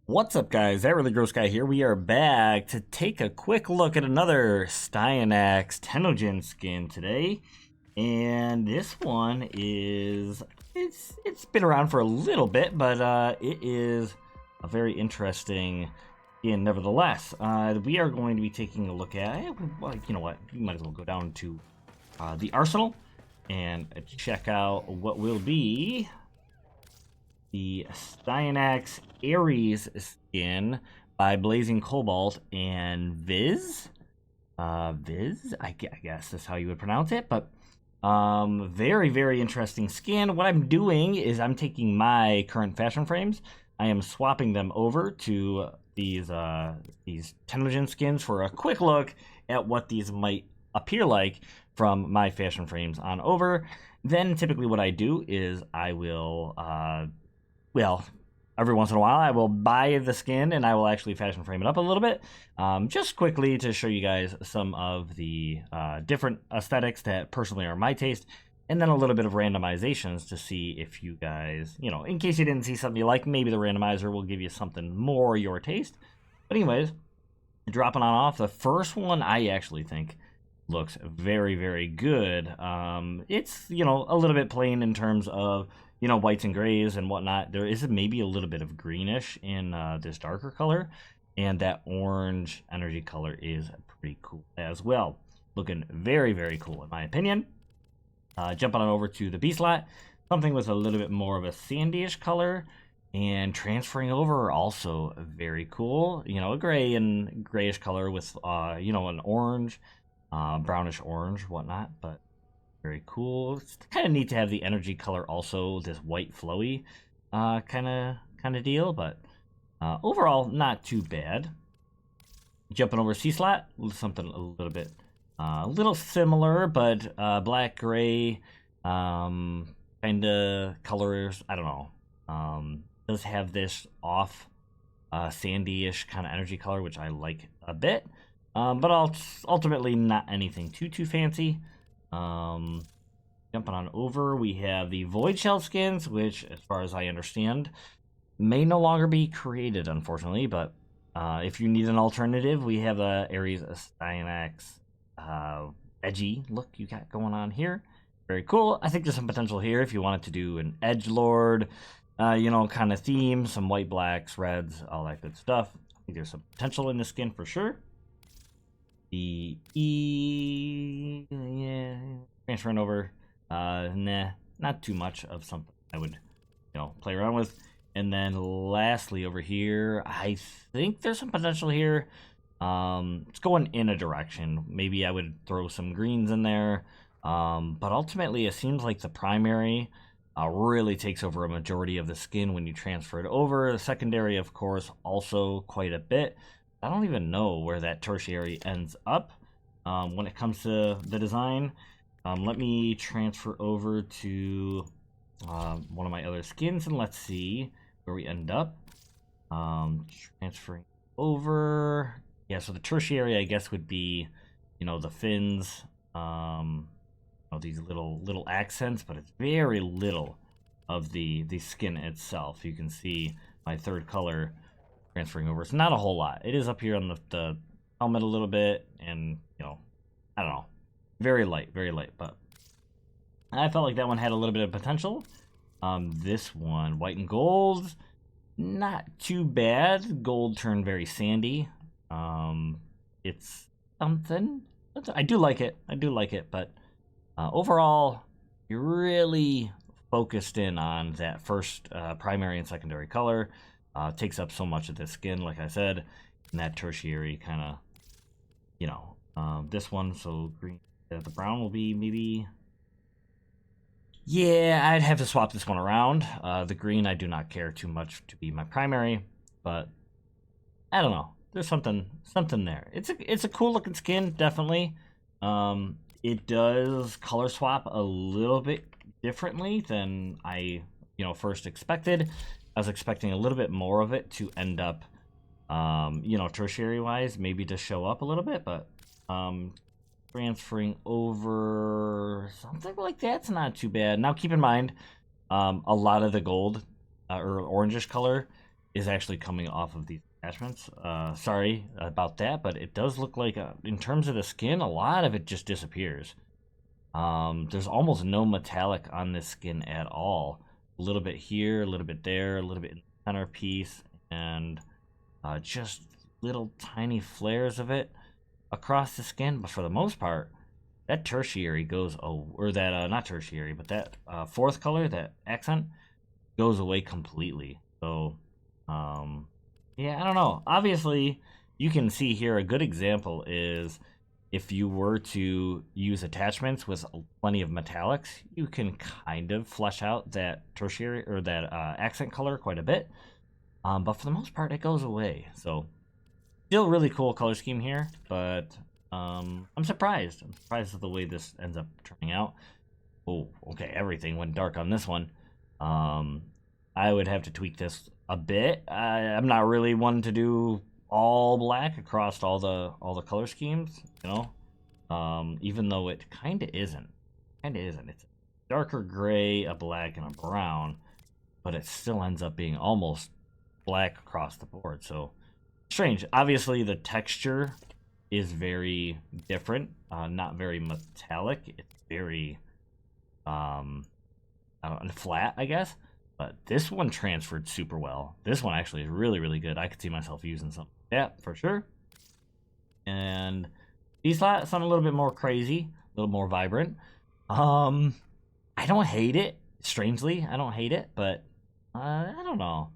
What's up, guys? That Really Gross Guy here. We are back to take a quick look at another Styanax Tenogen skin today. And this one is... It's been around for a little bit, but it is a very interesting skin nevertheless. We are going to be taking a look at... Well, you know what? We might as well go down to the arsenal and check out what will be the Styanax Ares skin by Blazing Cobalt and Viz. I guess that's how you would pronounce it, but very, very interesting skin. What I'm doing is I'm taking my current fashion frames, I am swapping them over to these Tenogen skins for a quick look at what these might appear like from my fashion frames on over. Then typically what I do is I will well, every once in a while I will buy the skin and I will actually fashion frame it up a little bit, just quickly to show you guys some of the different aesthetics that personally are my taste, and then a little bit of randomizations to see if you guys, you know, in case you didn't see something you like, maybe the randomizer will give you something more your taste. But anyways, dropping on off, the first one I actually think looks very, very good. It's, you know, a little bit plain in terms of, you know, whites and grays and whatnot. There is maybe a little bit of greenish in this darker color, and that orange energy color is pretty cool as well. Looking very, very cool in my opinion. Jumping on over to the B slot, something with a little bit more of a sandyish color, and transferring over also very cool. You know, a gray and grayish color with you know, an orange, brownish orange, whatnot, but very cool. It's kind of neat to have the energy color also this white flowy kind of deal, but overall not too bad. Jumping over C slot, something a little bit a little similar, but black gray kind of colors. I don't know. Does have this off sandy-ish kind of energy color, which I like a bit, but ultimately not anything too fancy. Jumping on over, we have the Void Shell skins, which, as far as I understand, may no longer be created, unfortunately. But if you need an alternative, we have a Ares Styanax edgy look you got going on here. Very cool. I think there's some potential here if you wanted to do an edgelord, you know, kind of theme, some white, blacks, reds, all that good stuff. I think there's some potential in the skin for sure. The yeah, transferring over, nah, not too much of something I would, you know, play around with. And then lastly over here, I think there's some potential here. It's going in a direction. Maybe I would throw some greens in there, but ultimately it seems like the primary really takes over a majority of the skin when you transfer it over. The secondary, of course, also quite a bit. I don't even know where that tertiary ends up when it comes to the design. Let me transfer over to one of my other skins and let's see where we end up. Transferring over. Yeah, so the tertiary, I guess, would be, you know, the fins, you know, these little accents, but it's very little of the skin itself. You can see my third color transferring over. It's not a whole lot. It is up here on the helmet a little bit, and, you know, I don't know. Very light, but I felt like that one had a little bit of potential. This one, white and gold, not too bad. Gold turned very sandy. It's something. I do like it. But overall, you're really focused in on that first primary and secondary color. Takes up so much of the skin, like I said, and that tertiary kind of, you know, this one, so green, the brown will be maybe, yeah, I'd have to swap this one around. The green I do not care too much to be my primary, but I don't know, there's something there. It's a cool looking skin, definitely. It does color swap a little bit differently than I, you know, first expected. I was expecting a little bit more of it to end up, you know, tertiary wise, maybe to show up a little bit, but transferring over something like that's not too bad. Now keep in mind, a lot of the gold or orangish color is actually coming off of these attachments. Sorry about that, but it does look like, in terms of the skin, a lot of it just disappears. There's almost no metallic on this skin at all. A little bit here, a little bit there, a little bit in the center piece, and just little tiny flares of it across the skin. But for the most part, that tertiary goes, or that, not tertiary, but that fourth color, that accent, goes away completely. So, yeah, I don't know. Obviously, you can see here a good example is if you were to use attachments with plenty of metallics, you can kind of flesh out that tertiary or that accent color quite a bit. But for the most part, it goes away. So, still really cool color scheme here, but I'm surprised. I'm surprised at the way this ends up turning out. Oh, okay, everything went dark on this one. I would have to tweak this a bit. I'm not really one to do all black across all the color schemes, you know. Even though it kind of isn't. It's a darker gray, a black, and a brown, but it still ends up being almost black across the board. So strange. Obviously, the texture is very different. Not very metallic. It's very I don't know, flat, I guess. But this one transferred super well. This one actually is really, really good. I could see myself using something like that for sure. And these slots sound a little bit more crazy, a little more vibrant. I don't hate it. Strangely, I don't hate it, but I don't know.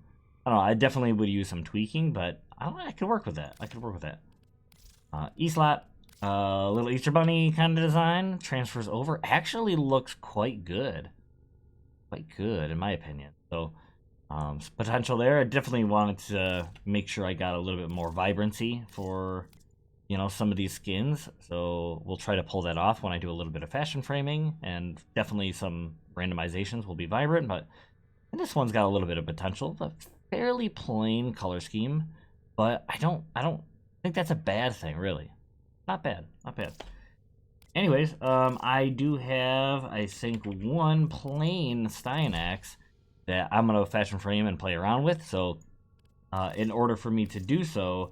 I definitely would use some tweaking, but I could work with that. E-slot, little Easter Bunny kind of design, transfers over. Actually looks quite good. In my opinion. So, some potential there. I definitely wanted to make sure I got a little bit more vibrancy for, you know, some of these skins. So we'll try to pull that off when I do a little bit of fashion framing, and definitely some randomizations will be vibrant, but this one's got a little bit of potential. A fairly plain color scheme, but I don't think that's a bad thing, really. Not bad. Anyways, I do have, I think, one plain Styanax that I'm going to fashion frame and play around with. So, in order for me to do so,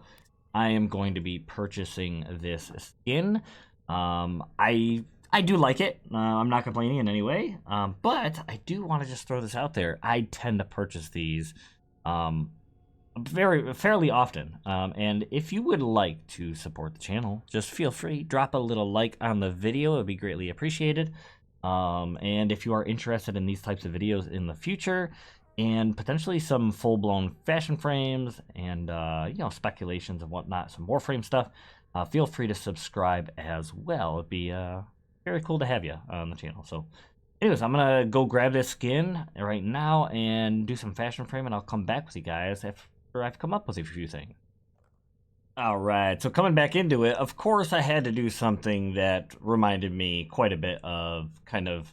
I am going to be purchasing this skin. I do like it. I'm not complaining in any way. But I do want to just throw this out there. I tend to purchase these fairly often, and if you would like to support the channel, just feel free, drop a little like on the video. It would be greatly appreciated. And if you are interested in these types of videos in the future, and potentially some full-blown fashion frames and you know, speculations and whatnot, some Warframe stuff, feel free to subscribe as well. It'd be very cool to have you on the channel. So anyways, I'm gonna go grab this skin right now and do some fashion frame, and I'll come back with you guys after I've come up with a few things. Alright, so coming back into it, of course I had to do something that reminded me quite a bit of kind of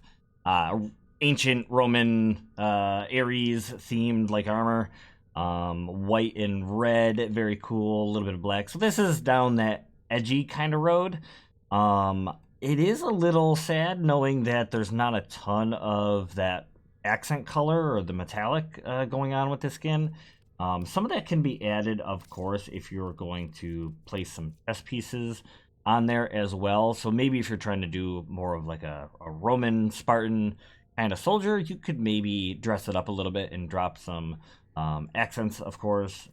ancient Roman Ares themed like armor. White and red, very cool, a little bit of black. So this is down that edgy kind of road. It is a little sad knowing that there's not a ton of that accent color or the metallic going on with the skin. Some of that can be added, of course, if you're going to place some chest pieces on there as well. So maybe if you're trying to do more of like a Roman Spartan kind of soldier, you could maybe dress it up a little bit and drop some accents, of course,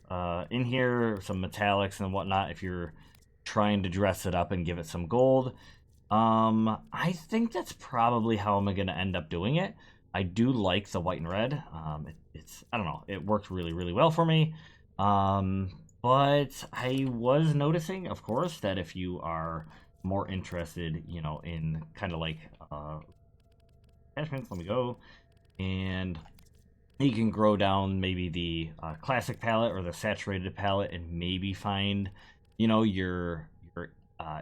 in here, some metallics and whatnot if you're trying to dress it up and give it some gold. I think that's probably how I'm going to end up doing it. I do like the white and red. It's I don't know, it worked really, really well for me. But I was noticing, of course, that if you are more interested, you know, in kind of like attachments, let me go, and you can grow down maybe the classic palette or the saturated palette and maybe find, you know, your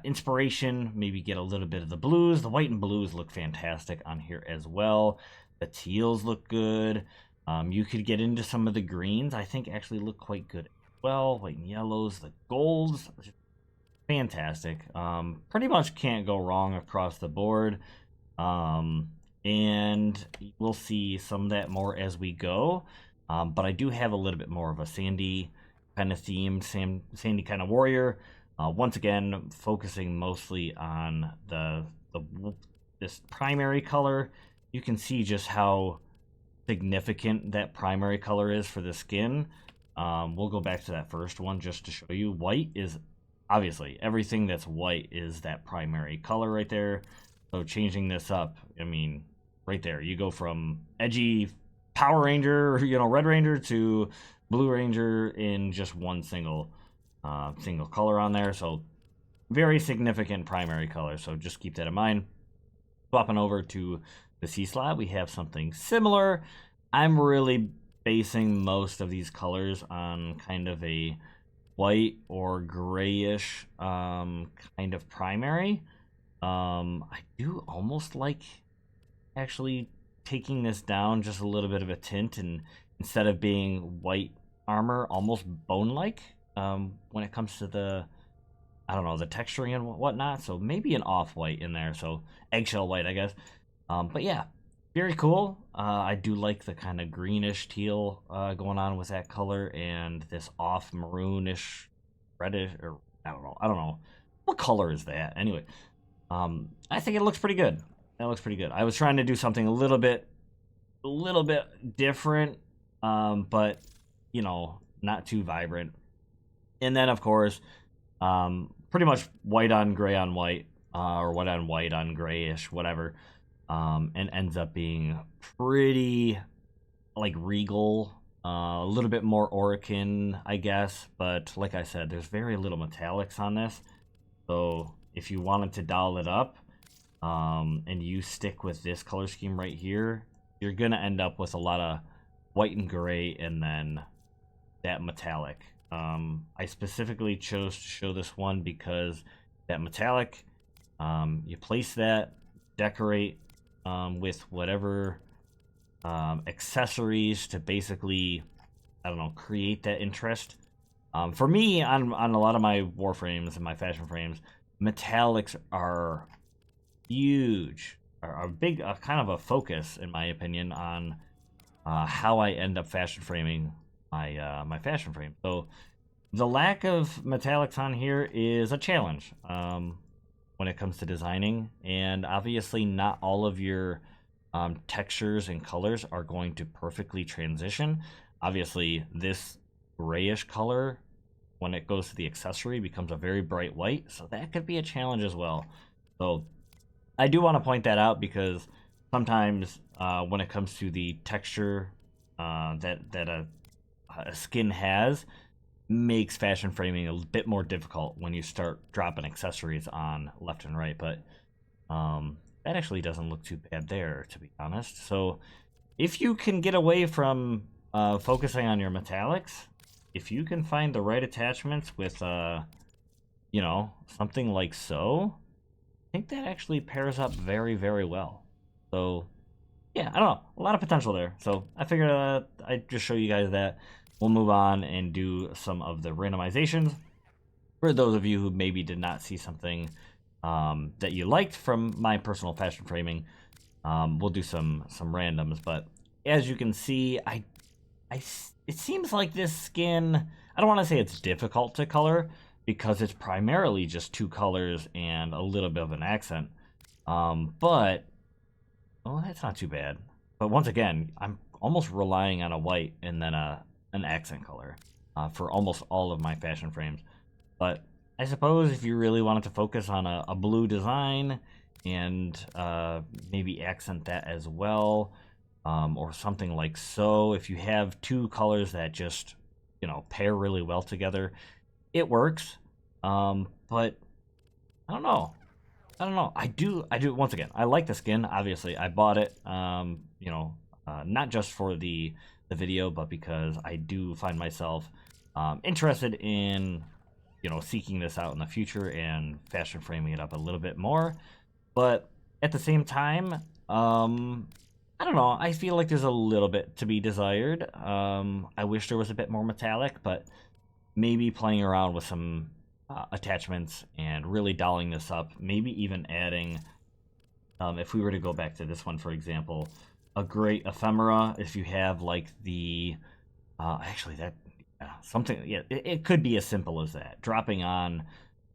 inspiration, maybe get a little bit of the blues. The white and blues look fantastic on here as well. The teals look good. You could get into some of the greens. I think actually look quite good as well. White and yellows, the golds, fantastic. Pretty much can't go wrong across the board. And we'll see some of that more as we go. But I do have a little bit more of a sandy kind of theme, sandy kind of warrior. Once again, focusing mostly on this primary color. You can see just how significant that primary color is for the skin. We'll go back to that first one just to show you. White is obviously everything that's white is that primary color right there. So changing this up, I mean, right there, you go from edgy Power Ranger, Red Ranger to Blue Ranger in just one single color on there. So very significant primary color. So just keep that in mind. Swapping over to the C slot, we have something similar. I'm really basing most of these colors on kind of a white or grayish kind of primary. I do almost like actually taking this down just a little bit of a tint, and instead of being white armor, almost bone-like when it comes to the, I don't know, the texturing and whatnot. So maybe an off-white in there, so eggshell white, I guess. But yeah, very cool. I do like the kind of greenish teal going on with that color, and this off maroonish reddish, or I don't know what color is that anyway. I think it looks pretty good. That looks pretty good. I was trying to do something a little bit different, but not too vibrant. And then of course, pretty much white on gray on white, or white on grayish, whatever, and ends up being pretty like regal, a little bit more Orican, I guess. But like I said, there's very little metallics on this, so if you wanted to dial it up, and you stick with this color scheme right here, you're gonna end up with a lot of white and gray, and then that metallic. I specifically chose to show this one because that metallic, you place that, decorate with whatever accessories to basically, I don't know, create that interest. For me, on a lot of my Warframes and my fashion frames, metallics are huge, are a big, kind of a focus, in my opinion, on how I end up fashion framing my fashion frame. So the lack of metallics on here is a challenge when it comes to designing, and obviously not all of your textures and colors are going to perfectly transition. Obviously, this grayish color, when it goes to the accessory, becomes a very bright white, so that could be a challenge as well. So I do want to point that out, because sometimes when it comes to the texture that a skin has, makes fashion framing a bit more difficult when you start dropping accessories on left and right. But that actually doesn't look too bad there, to be honest. So if you can get away from focusing on your metallics, if you can find the right attachments with something like so, I think that actually pairs up very, very well. So yeah, I don't know, a lot of potential there. So I figured I'd just show you guys that. We'll move on and do some of the randomizations. For those of you who maybe did not see something that you liked from my personal fashion framing, we'll do some randoms. But as you can see, it seems like this skin, I don't want to say it's difficult to color, because it's primarily just two colors and a little bit of an accent. But that's not too bad. But once again, I'm almost relying on a white and then an accent color for almost all of my fashion frames. But I suppose if you really wanted to focus on a blue design and maybe accent that as well, or something like so, if you have two colors that just pair really well together, it works. But I don't know. I do once again, I like the skin. Obviously I bought it not just for the video, but because I do find myself interested in seeking this out in the future and fashion framing it up a little bit more. But at the same time, I don't know, I feel like there's a little bit to be desired. I wish there was a bit more metallic, but maybe playing around with some attachments and really dialing this up, maybe even adding, if we were to go back to this one, for example, a great ephemera, if you have like the Actually, that something. Yeah, it could be as simple as that. Dropping on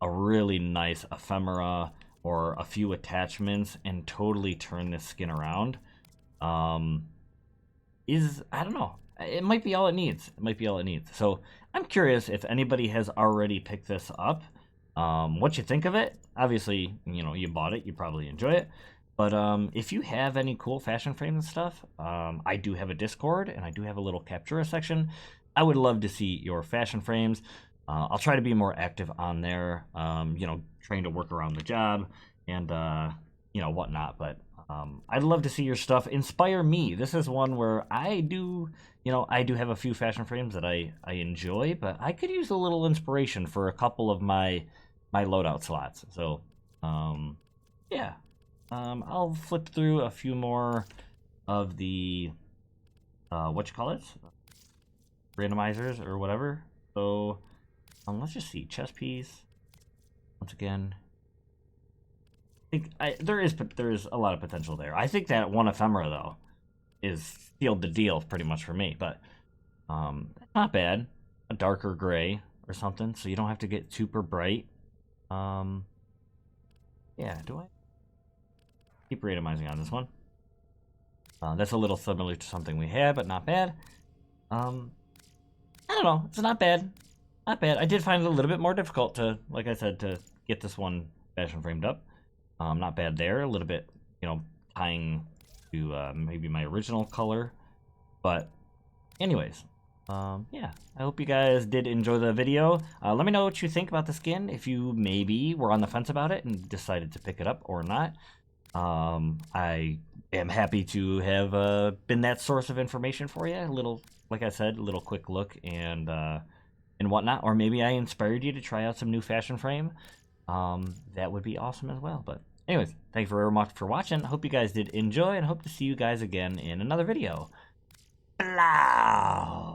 a really nice ephemera or a few attachments and totally turn this skin around. Um, I don't know. It might be all it needs. It might be all it needs. So I'm curious if anybody has already picked this up. What you think of it? Obviously, you bought it. You probably enjoy it. But if you have any cool fashion frames and stuff, I do have a Discord and I do have a little Captura section. I would love to see your fashion frames. I'll try to be more active on there. Trying to work around the job and whatnot. But I'd love to see your stuff. Inspire me. This is one where I do have a few fashion frames that I enjoy, but I could use a little inspiration for a couple of my loadout slots. So yeah. I'll flip through a few more of the randomizers or whatever. So let's just see, chess piece. Once again, there is a lot of potential there. I think that one ephemera though is sealed the deal pretty much for me, but not bad. A darker gray or something, so you don't have to get super bright. Yeah, do I keep randomizing on this one? That's a little similar to something we had, but not bad. I don't know. It's not bad. Not bad. I did find it a little bit more difficult to, like I said, to get this one fashion framed up. Not bad there. A little bit, tying to maybe my original color. But anyways, yeah. I hope you guys did enjoy the video. Let me know what you think about the skin. If you maybe were on the fence about it and decided to pick it up or not. I am happy to have been that source of information for you. A little, like I said, a little quick look and whatnot. Or maybe I inspired you to try out some new fashion frame. That would be awesome as well. But anyways, thank you very much for watching. Hope you guys did enjoy and hope to see you guys again in another video. Blah!